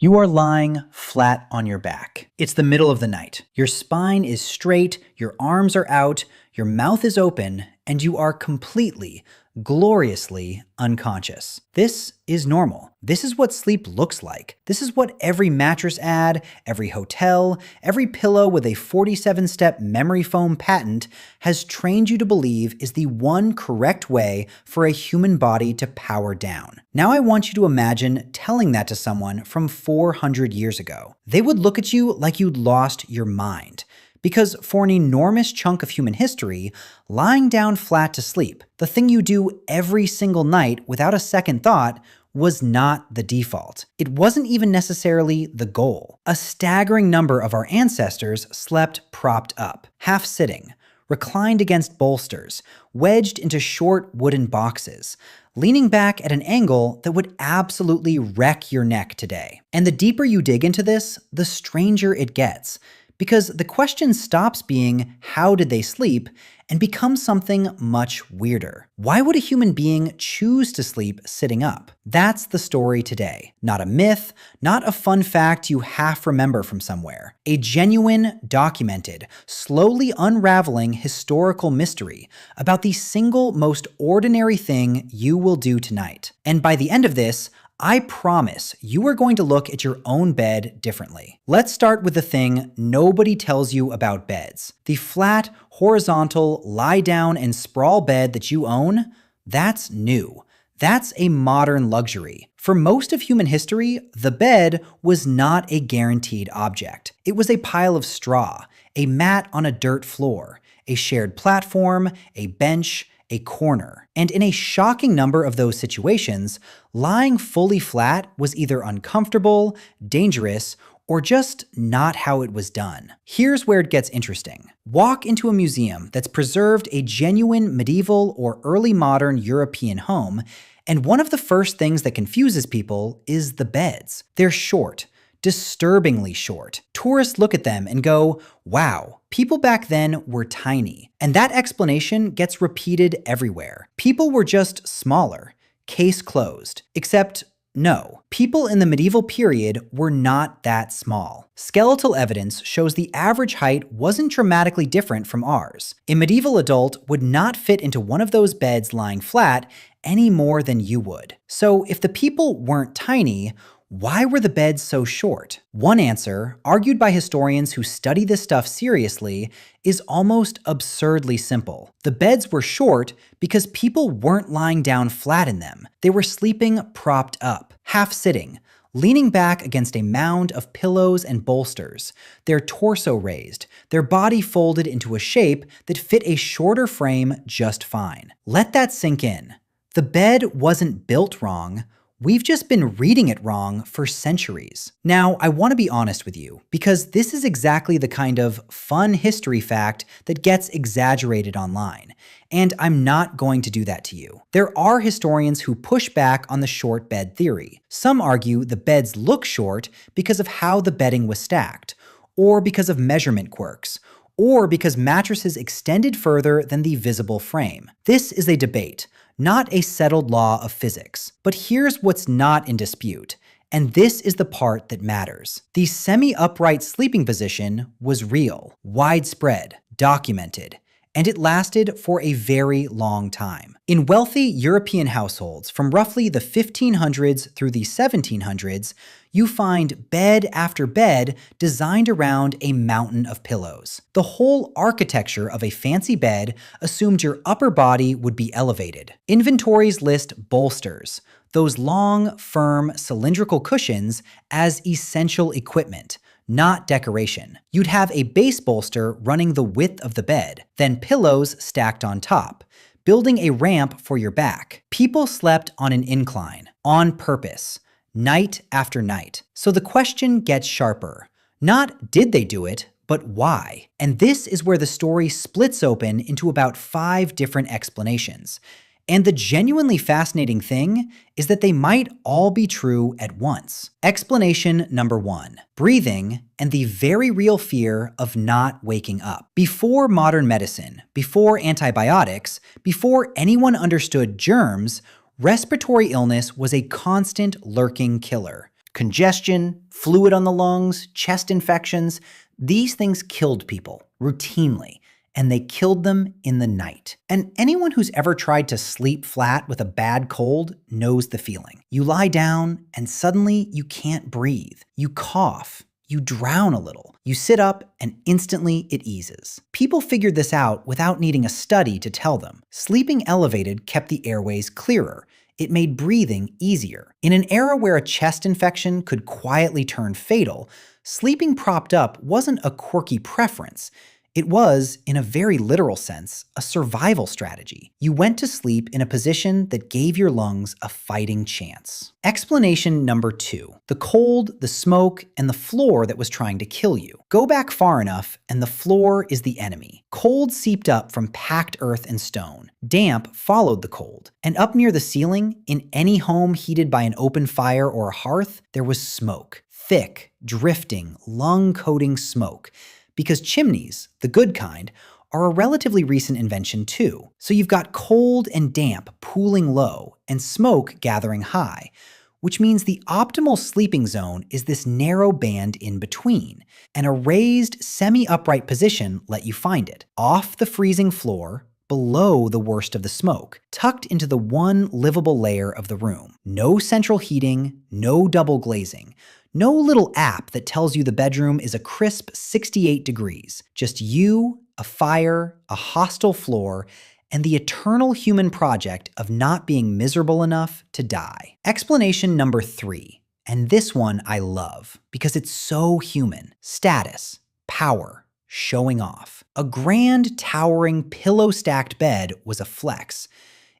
You are lying flat on your back. It's the middle of the night. Your spine is straight, your arms are out, your mouth is open, and you are completely, gloriously unconscious. This is normal. This is what sleep looks like. This is what every mattress ad, every hotel, every pillow with a 47-step memory foam patent has trained you to believe is the one correct way for a human body to power down. Now I want you to imagine telling that to someone from 400 years ago. They would look at you like you'd lost your mind. Because for an enormous chunk of human history, lying down flat to sleep, the thing you do every single night without a second thought, was not the default. It wasn't even necessarily the goal. A staggering number of our ancestors slept propped up, half sitting, reclined against bolsters, wedged into short wooden boxes, leaning back at an angle that would absolutely wreck your neck today. And the deeper you dig into this, the stranger it gets. Because the question stops being, how did they sleep, and becomes something much weirder. Why would a human being choose to sleep sitting up? That's the story today. Not a myth, not a fun fact you half remember from somewhere. A genuine, documented, slowly unraveling historical mystery about the single most ordinary thing you will do tonight. And by the end of this, I promise you are going to look at your own bed differently. Let's start with the thing nobody tells you about beds. The flat, horizontal, lie down and sprawl bed that you own, that's new. That's a modern luxury. For most of human history, the bed was not a guaranteed object. It was a pile of straw, a mat on a dirt floor, a shared platform, a bench, a corner. And in a shocking number of those situations, lying fully flat was either uncomfortable, dangerous, or just not how it was done. Here's where it gets interesting. Walk into a museum that's preserved a genuine medieval or early modern European home, and one of the first things that confuses people is the beds. They're short. Disturbingly short. Tourists look at them and go, wow, people back then were tiny. And that explanation gets repeated everywhere. People were just smaller. Case closed. Except, no, people in the medieval period were not that small. Skeletal evidence shows the average height wasn't dramatically different from ours. A medieval adult would not fit into one of those beds lying flat any more than you would. So if the people weren't tiny, why were the beds so short? One answer, argued by historians who study this stuff seriously, is almost absurdly simple. The beds were short because people weren't lying down flat in them. They were sleeping propped up, half sitting, leaning back against a mound of pillows and bolsters, their torso raised, their body folded into a shape that fit a shorter frame just fine. Let that sink in. The bed wasn't built wrong. We've just been reading it wrong for centuries. Now, I want to be honest with you, because this is exactly the kind of fun history fact that gets exaggerated online, and I'm not going to do that to you. There are historians who push back on the short bed theory. Some argue the beds look short because of how the bedding was stacked, or because of measurement quirks, or because mattresses extended further than the visible frame. This is a debate, not a settled law of physics. But here's what's not in dispute, and this is the part that matters. The semi-upright sleeping position was real, widespread, documented, and it lasted for a very long time. In wealthy European households from roughly the 1500s through the 1700s, you find bed after bed designed around a mountain of pillows. The whole architecture of a fancy bed assumed your upper body would be elevated. Inventories list bolsters, those long, firm, cylindrical cushions, as essential equipment, not decoration. You'd have a base bolster running the width of the bed, then pillows stacked on top, building a ramp for your back. People slept on an incline, on purpose, night after night. So the question gets sharper. Not did they do it, but why? And this is where the story splits open into about 5 different explanations. And the genuinely fascinating thing is that they might all be true at once. Explanation number 1, breathing and the very real fear of not waking up. Before modern medicine, before antibiotics, before anyone understood germs, respiratory illness was a constant lurking killer. Congestion, fluid on the lungs, chest infections, these things killed people routinely, and they killed them in the night. And anyone who's ever tried to sleep flat with a bad cold knows the feeling. You lie down and suddenly you can't breathe. You cough. You drown a little. You sit up and instantly it eases. People figured this out without needing a study to tell them. Sleeping elevated kept the airways clearer. It made breathing easier. In an era where a chest infection could quietly turn fatal, sleeping propped up wasn't a quirky preference. It was, in a very literal sense, a survival strategy. You went to sleep in a position that gave your lungs a fighting chance. Explanation number 2. The cold, the smoke, and the floor that was trying to kill you. Go back far enough, and the floor is the enemy. Cold seeped up from packed earth and stone. Damp followed the cold. And up near the ceiling, in any home heated by an open fire or a hearth, there was smoke. Thick, drifting, lung-coating smoke. Because chimneys, the good kind, are a relatively recent invention too. So you've got cold and damp pooling low and smoke gathering high, which means the optimal sleeping zone is this narrow band in between, and a raised, semi-upright position let you find it. Off the freezing floor, below the worst of the smoke, tucked into the one livable layer of the room. No central heating, no double glazing. No little app that tells you the bedroom is a crisp 68 degrees. Just you, a fire, a hostile floor, and the eternal human project of not being miserable enough to die. Explanation number 3, and this one I love because it's so human. Status, power, showing off. A grand, towering, pillow-stacked bed was a flex.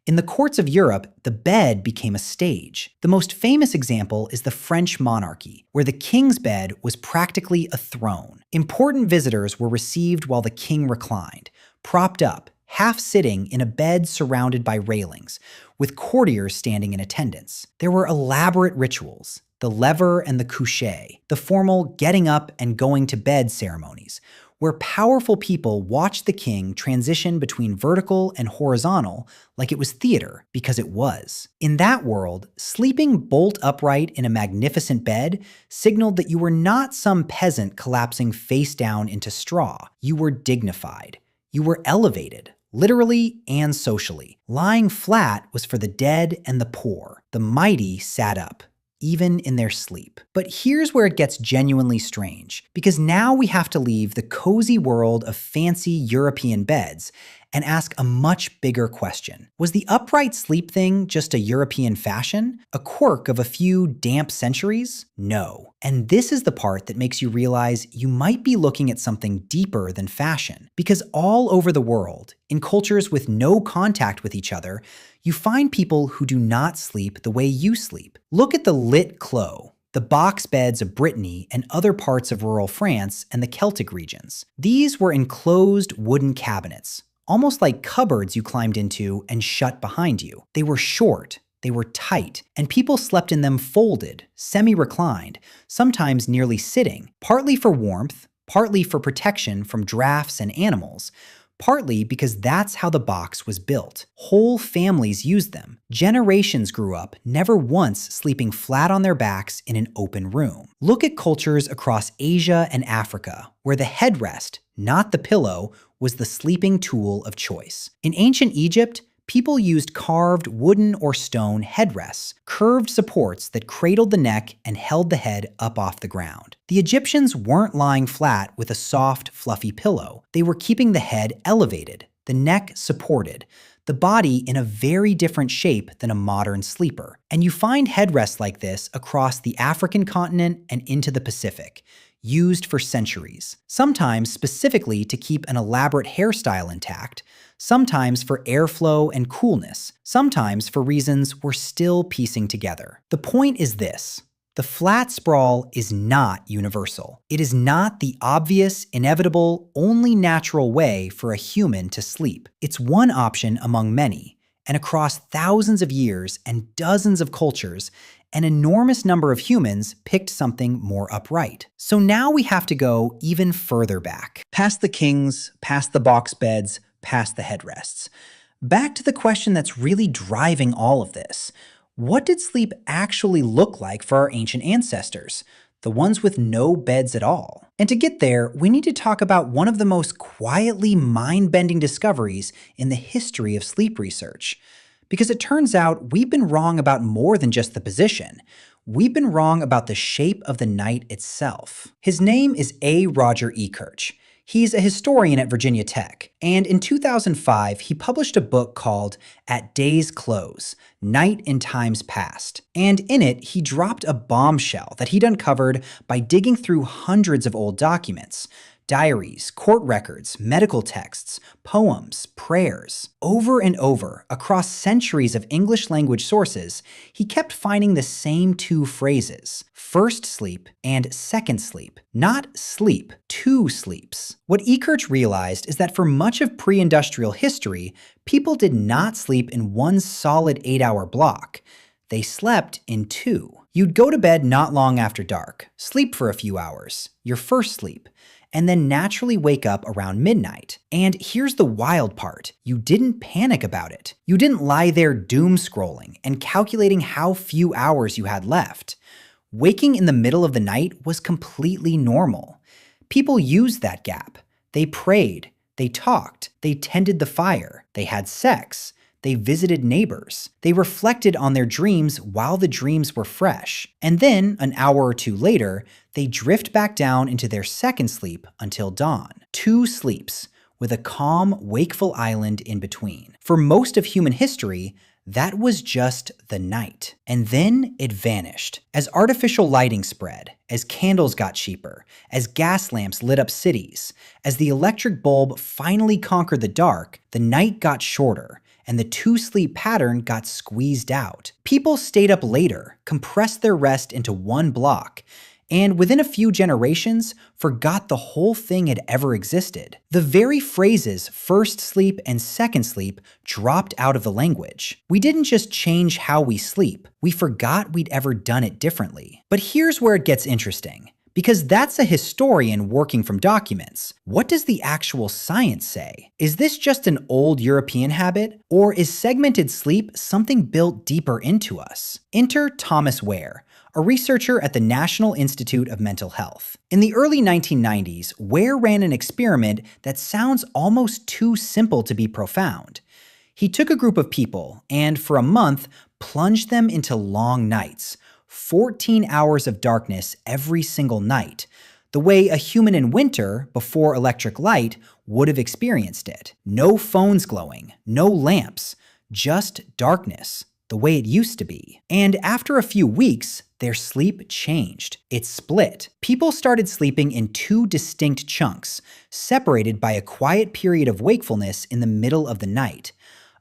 In the courts of Europe, the bed became a stage. The most famous example is the French monarchy, where the king's bed was practically a throne. Important visitors were received while the king reclined, propped up, half sitting in a bed surrounded by railings, with courtiers standing in attendance. There were elaborate rituals, the lever and the coucher, the formal getting up and going to bed ceremonies, where powerful people watched the king transition between vertical and horizontal like it was theater, because it was. In that world, sleeping bolt upright in a magnificent bed signaled that you were not some peasant collapsing face down into straw. You were dignified. You were elevated, literally and socially. Lying flat was for the dead and the poor. The mighty sat up, even in their sleep. But here's where it gets genuinely strange, because now we have to leave the cozy world of fancy European beds and ask a much bigger question. Was the upright sleep thing just a European fashion? A quirk of a few damp centuries? No. And this is the part that makes you realize you might be looking at something deeper than fashion. Because all over the world, in cultures with no contact with each other, you find people who do not sleep the way you sleep. Look at the lit clos, the box beds of Brittany and other parts of rural France and the Celtic regions. These were enclosed wooden cabinets, almost like cupboards you climbed into and shut behind you. They were short, they were tight, and people slept in them folded, semi-reclined, sometimes nearly sitting, partly for warmth, partly for protection from drafts and animals, partly because that's how the box was built. Whole families used them. Generations grew up, never once sleeping flat on their backs in an open room. Look at cultures across Asia and Africa, where the headrest, not the pillow, was the sleeping tool of choice. In ancient Egypt, people used carved wooden or stone headrests, curved supports that cradled the neck and held the head up off the ground. The Egyptians weren't lying flat with a soft, fluffy pillow. They were keeping the head elevated, the neck supported, the body in a very different shape than a modern sleeper. And you find headrests like this across the African continent and into the Pacific, used for centuries, sometimes specifically to keep an elaborate hairstyle intact, sometimes for airflow and coolness, sometimes for reasons we're still piecing together. The point is this: the flat sprawl is not universal. It is not the obvious, inevitable, only natural way for a human to sleep. It's one option among many, and across thousands of years and dozens of cultures, an enormous number of humans picked something more upright. So now we have to go even further back, past the kings, past the box beds, past the headrests. Back to the question that's really driving all of this. What did sleep actually look like for our ancient ancestors? The ones with no beds at all. And to get there, we need to talk about one of the most quietly mind-bending discoveries in the history of sleep research. Because it turns out we've been wrong about more than just the position. We've been wrong about the shape of the night itself. His name is A. Roger Ekirch. He's a historian at Virginia Tech, and in 2005, he published a book called At Day's Close: Night in Times Past. And in it, he dropped a bombshell that he'd uncovered by digging through hundreds of old documents. Diaries, court records, medical texts, poems, prayers. Over and over, across centuries of English language sources, he kept finding the same two phrases: first sleep and second sleep. Not sleep, two sleeps. What Ekirch realized is that for much of pre-industrial history, people did not sleep in one solid 8-hour block. They slept in two. You'd go to bed not long after dark, sleep for a few hours, your first sleep, and then naturally wake up around midnight. And here's the wild part: you didn't panic about it. You didn't lie there doom scrolling and calculating how few hours you had left. Waking in the middle of the night was completely normal. People used that gap. They prayed, they talked, they tended the fire, they had sex, they visited neighbors, they reflected on their dreams while the dreams were fresh, and then, an hour or two later, they drift back down into their second sleep until dawn. Two sleeps, with a calm, wakeful island in between. For most of human history, that was just the night. And then it vanished. As artificial lighting spread, as candles got cheaper, as gas lamps lit up cities, as the electric bulb finally conquered the dark, the night got shorter, and the two-sleep pattern got squeezed out. People stayed up later, compressed their rest into one block, and within a few generations, forgot the whole thing had ever existed. The very phrases first sleep and second sleep dropped out of the language. We didn't just change how we sleep, we forgot we'd ever done it differently. But here's where it gets interesting. Because that's a historian working from documents. What does the actual science say? Is this just an old European habit? Or is segmented sleep something built deeper into us? Enter Thomas Ware, a researcher at the National Institute of Mental Health. In the early 1990s, Ware ran an experiment that sounds almost too simple to be profound. He took a group of people and, for a month, plunged them into long nights. 14 hours of darkness every single night, the way a human in winter, before electric light, would have experienced it. No phones glowing, no lamps, just darkness, the way it used to be. And after a few weeks, their sleep changed. It split. People started sleeping in two distinct chunks, separated by a quiet period of wakefulness in the middle of the night.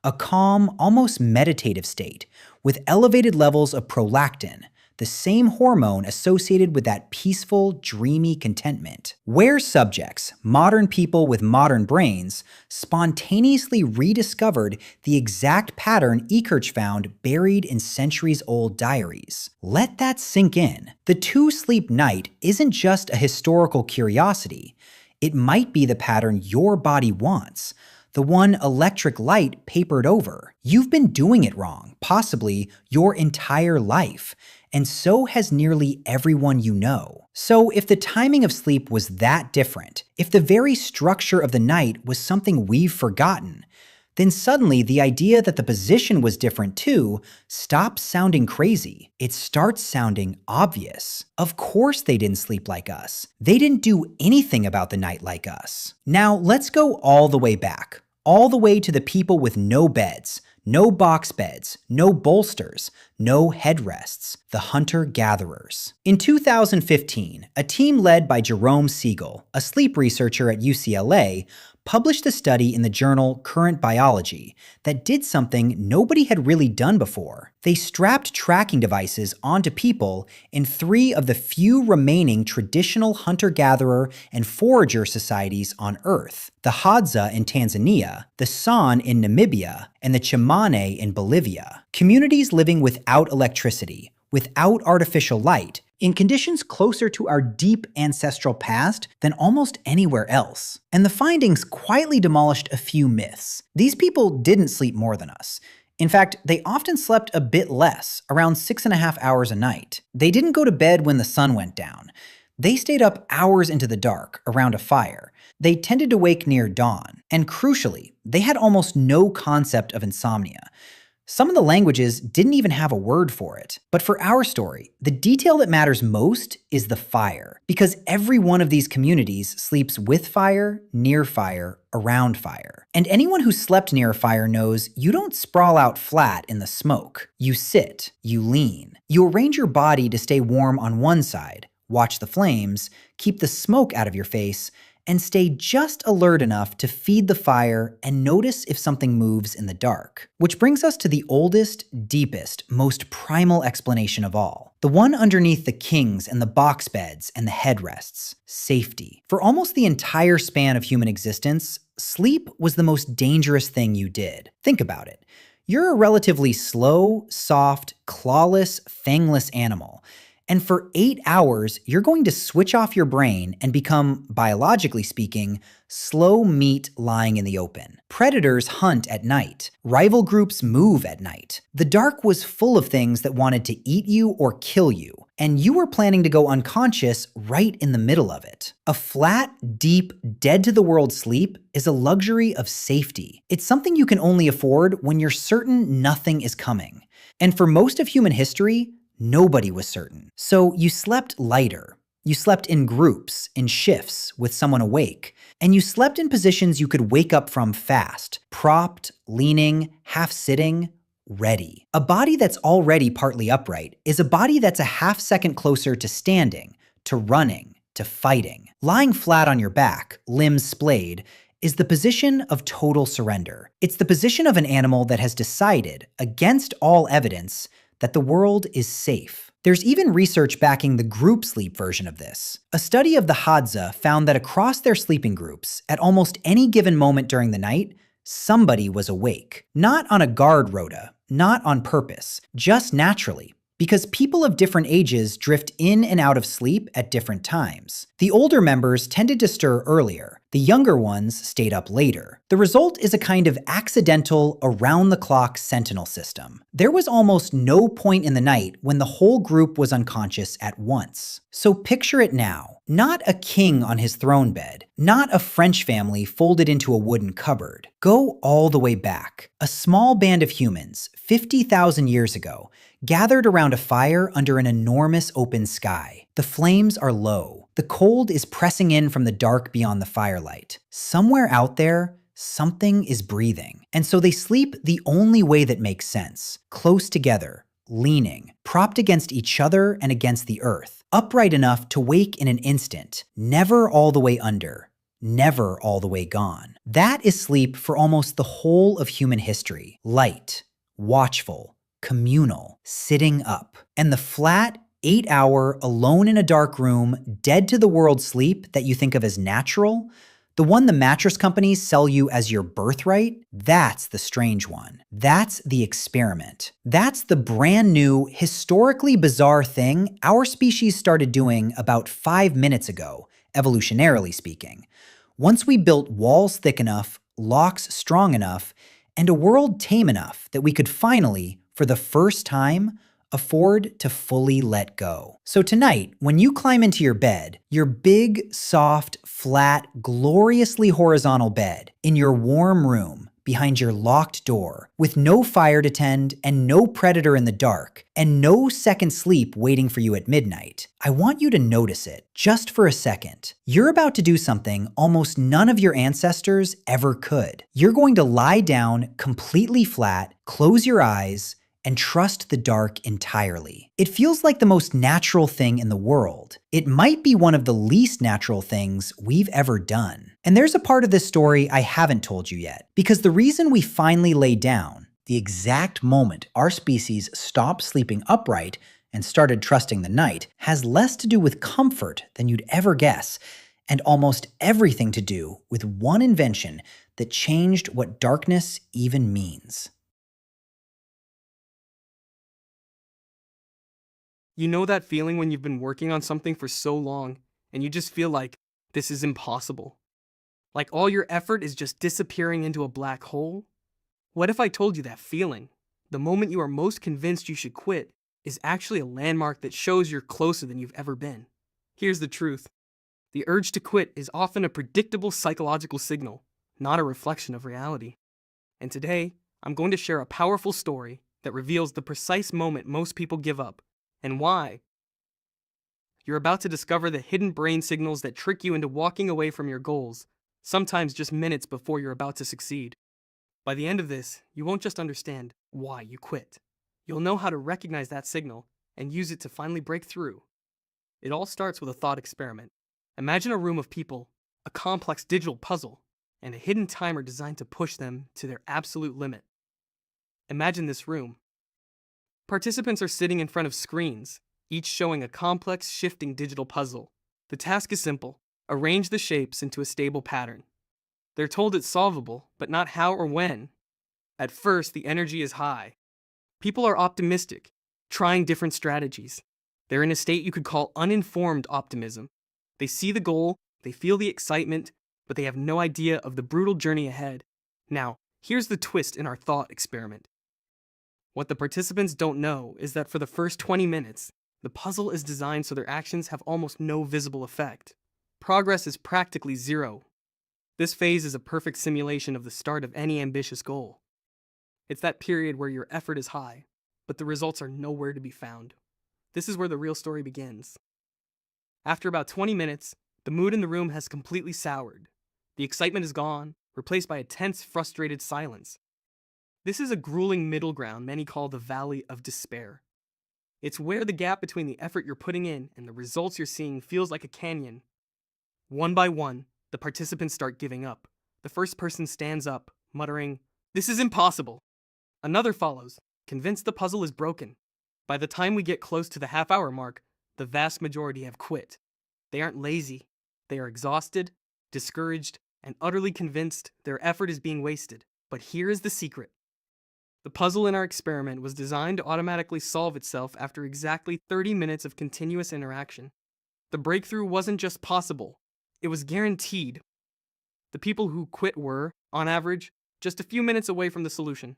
A calm, almost meditative state, with elevated levels of prolactin, the same hormone associated with that peaceful, dreamy contentment. Where subjects, modern people with modern brains, spontaneously rediscovered the exact pattern Ekirch found buried in centuries-old diaries. Let that sink in. The two-sleep night isn't just a historical curiosity. It might be the pattern your body wants. The one electric light papered over. You've been doing it wrong, possibly your entire life. And so has nearly everyone you know. So if the timing of sleep was that different, if the very structure of the night was something we've forgotten, then suddenly the idea that the position was different too stops sounding crazy. It starts sounding obvious. Of course they didn't sleep like us. They didn't do anything about the night like us. Now let's go all the way back. All the way to the people with no beds, no box beds, no bolsters, no headrests, the hunter-gatherers. In 2015, a team led by Jerome Siegel, a sleep researcher at UCLA, published a study in the journal Current Biology that did something nobody had really done before. They strapped tracking devices onto people in 3 of the few remaining traditional hunter-gatherer and forager societies on Earth: the Hadza in Tanzania, the San in Namibia, and the Chimane in Bolivia. Communities living without electricity, without artificial light, in conditions closer to our deep ancestral past than almost anywhere else. And the findings quietly demolished a few myths. These people didn't sleep more than us. In fact, they often slept a bit less, around 6.5 hours a night. They didn't go to bed when the sun went down. They stayed up hours into the dark, around a fire. They tended to wake near dawn. And crucially, they had almost no concept of insomnia. Some of the languages didn't even have a word for it. But for our story, the detail that matters most is the fire. Because every one of these communities sleeps with fire, near fire, around fire. And anyone who slept near a fire knows you don't sprawl out flat in the smoke. You sit, you lean. You arrange your body to stay warm on one side, watch the flames, keep the smoke out of your face, and stay just alert enough to feed the fire and notice if something moves in the dark. Which brings us to the oldest, deepest, most primal explanation of all. The one underneath the kings and the box beds and the headrests. Safety. For almost the entire span of human existence, sleep was the most dangerous thing you did. Think about it. You're a relatively slow, soft, clawless, fangless animal. And for 8 hours, you're going to switch off your brain and become, biologically speaking, slow meat lying in the open. Predators hunt at night. Rival groups move at night. The dark was full of things that wanted to eat you or kill you, and you were planning to go unconscious right in the middle of it. A flat, deep, dead-to-the-world sleep is a luxury of safety. It's something you can only afford when you're certain nothing is coming. And for most of human history, nobody was certain. So you slept lighter. You slept in groups, in shifts, with someone awake. And you slept in positions you could wake up from fast, propped, leaning, half-sitting, ready. A body that's already partly upright is a body that's a half-second closer to standing, to running, to fighting. Lying flat on your back, limbs splayed, is the position of total surrender. It's the position of an animal that has decided, against all evidence, that the world is safe. There's even research backing the group sleep version of this. A study of the Hadza found that across their sleeping groups, at almost any given moment during the night, somebody was awake. Not on a guard rota, not on purpose, just naturally. Because people of different ages drift in and out of sleep at different times. The older members tended to stir earlier. The younger ones stayed up later. The result is a kind of accidental, around-the-clock sentinel system. There was almost no point in the night when the whole group was unconscious at once. So picture it now. Not a king on his throne bed. Not a French family folded into a wooden cupboard. Go all the way back. A small band of humans, 50,000 years ago, gathered around a fire under an enormous open sky. The flames are low. The cold is pressing in from the dark beyond the firelight. Somewhere out there, something is breathing. And so they sleep the only way that makes sense. Close together, leaning, propped against each other and against the earth. Upright enough to wake in an instant. Never all the way under. Never all the way gone. That is sleep for almost the whole of human history. Light, watchful, communal, sitting up. And the flat, 8-hour, alone in a dark room, dead to the world sleep that you think of as natural, the one the mattress companies sell you as your birthright, that's the strange one. That's the experiment. That's the brand new, historically bizarre thing our species started doing about 5 minutes ago, evolutionarily speaking. Once we built walls thick enough, locks strong enough, and a world tame enough that we could finally, for the first time, afford to fully let go. So tonight, when you climb into your bed, your big, soft, flat, gloriously horizontal bed, in your warm room, behind your locked door, with no fire to tend and no predator in the dark, and no second sleep waiting for you at midnight, I want you to notice it, just for a second. You're about to do something almost none of your ancestors ever could. You're going to lie down completely flat, close your eyes, and trust the dark entirely. It feels like the most natural thing in the world. It might be one of the least natural things we've ever done. And there's a part of this story I haven't told you yet, because the reason we finally lay down, the exact moment our species stopped sleeping upright and started trusting the night, has less to do with comfort than you'd ever guess, and almost everything to do with one invention that changed what darkness even means. You know that feeling when you've been working on something for so long, and you just feel like this is impossible? Like all your effort is just disappearing into a black hole? What if I told you that feeling? The moment you are most convinced you should quit is actually a landmark that shows you're closer than you've ever been. Here's the truth. The urge to quit is often a predictable psychological signal, not a reflection of reality. And today, I'm going to share a powerful story that reveals the precise moment most people give up and why. You're about to discover the hidden brain signals that trick you into walking away from your goals, sometimes just minutes before you're about to succeed. By the end of this, you won't just understand why you quit. You'll know how to recognize that signal and use it to finally break through. It all starts with a thought experiment. Imagine a room of people, a complex digital puzzle, and a hidden timer designed to push them to their absolute limit. Imagine this room. Participants are sitting in front of screens, each showing a complex, shifting digital puzzle. The task is simple: arrange the shapes into a stable pattern. They're told it's solvable, but not how or when. At first, the energy is high. People are optimistic, trying different strategies. They're in a state you could call uninformed optimism. They see the goal, they feel the excitement, but they have no idea of the brutal journey ahead. Now, here's the twist in our thought experiment. What the participants don't know is that for the first 20 minutes, the puzzle is designed so their actions have almost no visible effect. Progress is practically zero. This phase is a perfect simulation of the start of any ambitious goal. It's that period where your effort is high, but the results are nowhere to be found. This is where the real story begins. After about 20 minutes, the mood in the room has completely soured. The excitement is gone, replaced by a tense, frustrated silence. This is a grueling middle ground many call the valley of despair. It's where the gap between the effort you're putting in and the results you're seeing feels like a canyon. One by one, the participants start giving up. The first person stands up, muttering, "This is impossible." Another follows, convinced the puzzle is broken. By the time we get close to the half-hour mark, the vast majority have quit. They aren't lazy. They are exhausted, discouraged, and utterly convinced their effort is being wasted. But here is the secret. The puzzle in our experiment was designed to automatically solve itself after exactly 30 minutes of continuous interaction. The breakthrough wasn't just possible, it was guaranteed. The people who quit were, on average, just a few minutes away from the solution.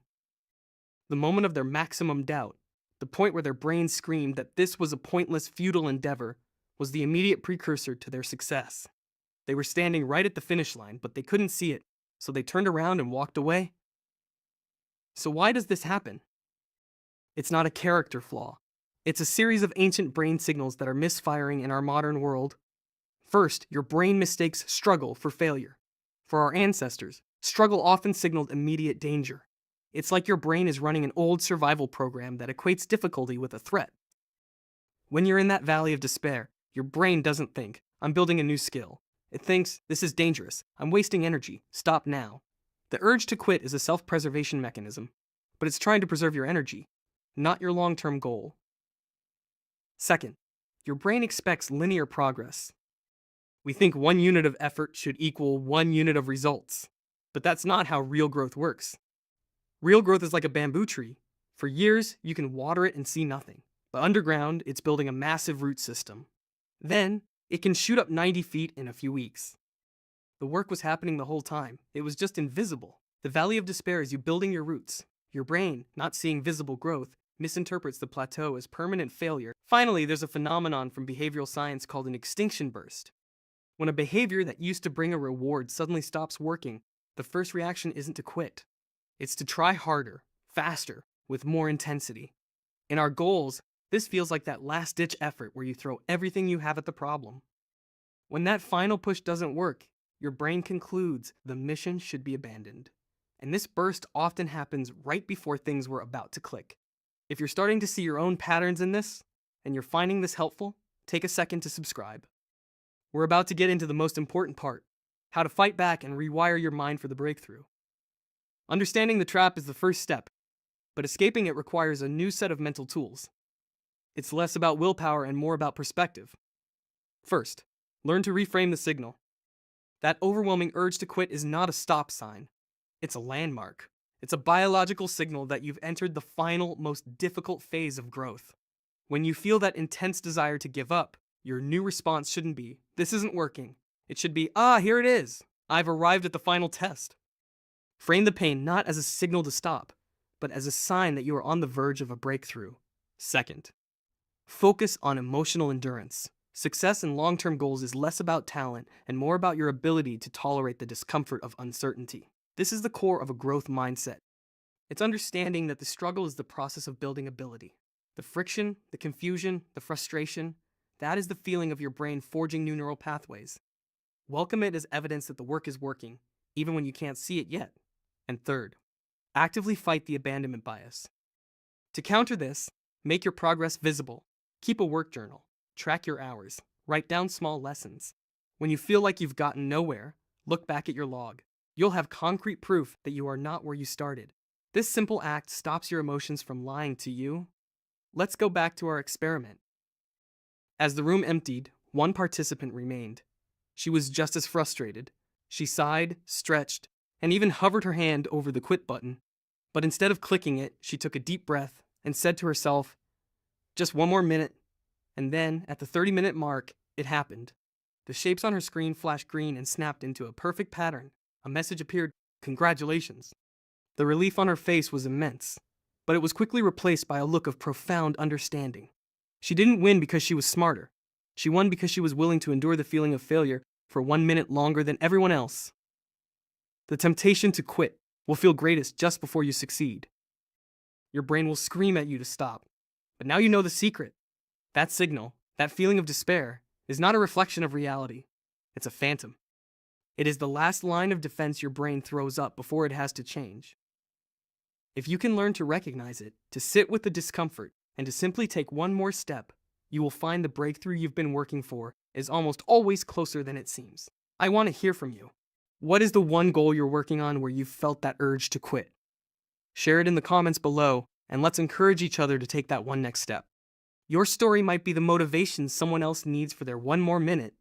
The moment of their maximum doubt, the point where their brains screamed that this was a pointless, futile endeavor, was the immediate precursor to their success. They were standing right at the finish line, but they couldn't see it, so they turned around and walked away. So why does this happen? It's not a character flaw. It's a series of ancient brain signals that are misfiring in our modern world. First, your brain mistakes struggle for failure. For our ancestors, struggle often signaled immediate danger. It's like your brain is running an old survival program that equates difficulty with a threat. When you're in that valley of despair, your brain doesn't think, "I'm building a new skill." It thinks, "This is dangerous. I'm wasting energy. Stop now." The urge to quit is a self-preservation mechanism, but it's trying to preserve your energy, not your long-term goal. Second, your brain expects linear progress. We think 1 unit of effort should equal 1 unit of results, but that's not how real growth works. Real growth is like a bamboo tree. For years, you can water it and see nothing, but underground, it's building a massive root system. Then, it can shoot up 90 feet in a few weeks. The work was happening the whole time. It was just invisible. The valley of despair is you building your roots. Your brain, not seeing visible growth, misinterprets the plateau as permanent failure. Finally, there's a phenomenon from behavioral science called an extinction burst. When a behavior that used to bring a reward suddenly stops working, the first reaction isn't to quit. It's to try harder, faster, with more intensity. In our goals, this feels like that last-ditch effort where you throw everything you have at the problem. When that final push doesn't work, your brain concludes the mission should be abandoned. And this burst often happens right before things were about to click. If you're starting to see your own patterns in this, and you're finding this helpful, take a second to subscribe. We're about to get into the most important part: how to fight back and rewire your mind for the breakthrough. Understanding the trap is the first step, but escaping it requires a new set of mental tools. It's less about willpower and more about perspective. First, learn to reframe the signal. That overwhelming urge to quit is not a stop sign. It's a landmark. It's a biological signal that you've entered the final, most difficult phase of growth. When you feel that intense desire to give up, your new response shouldn't be, "This isn't working." It should be, "Here it is. I've arrived at the final test." Frame the pain not as a signal to stop, but as a sign that you are on the verge of a breakthrough. Second, focus on emotional endurance. Success in long-term goals is less about talent and more about your ability to tolerate the discomfort of uncertainty. This is the core of a growth mindset. It's understanding that the struggle is the process of building ability. The friction, the confusion, the frustration, that is the feeling of your brain forging new neural pathways. Welcome it as evidence that the work is working, even when you can't see it yet. And third, actively fight the abandonment bias. To counter this, make your progress visible. Keep a work journal. Track your hours. Write down small lessons. When you feel like you've gotten nowhere, look back at your log. You'll have concrete proof that you are not where you started. This simple act stops your emotions from lying to you. Let's go back to our experiment. As the room emptied, one participant remained. She was just as frustrated. She sighed, stretched, and even hovered her hand over the quit button. But instead of clicking it, she took a deep breath and said to herself, "Just one more minute." And then, at the 30-minute mark, it happened. The shapes on her screen flashed green and snapped into a perfect pattern. A message appeared, "Congratulations." The relief on her face was immense, but it was quickly replaced by a look of profound understanding. She didn't win because she was smarter. She won because she was willing to endure the feeling of failure for 1 minute longer than everyone else. The temptation to quit will feel greatest just before you succeed. Your brain will scream at you to stop. But now you know the secret. That signal, that feeling of despair, is not a reflection of reality. It's a phantom. It is the last line of defense your brain throws up before it has to change. If you can learn to recognize it, to sit with the discomfort, and to simply take one more step, you will find the breakthrough you've been working for is almost always closer than it seems. I want to hear from you. What is the one goal you're working on where you've felt that urge to quit? Share it in the comments below, and let's encourage each other to take that one next step. Your story might be the motivation someone else needs for their one more minute.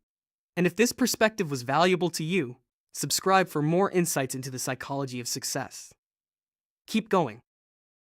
And if this perspective was valuable to you, subscribe for more insights into the psychology of success. Keep going.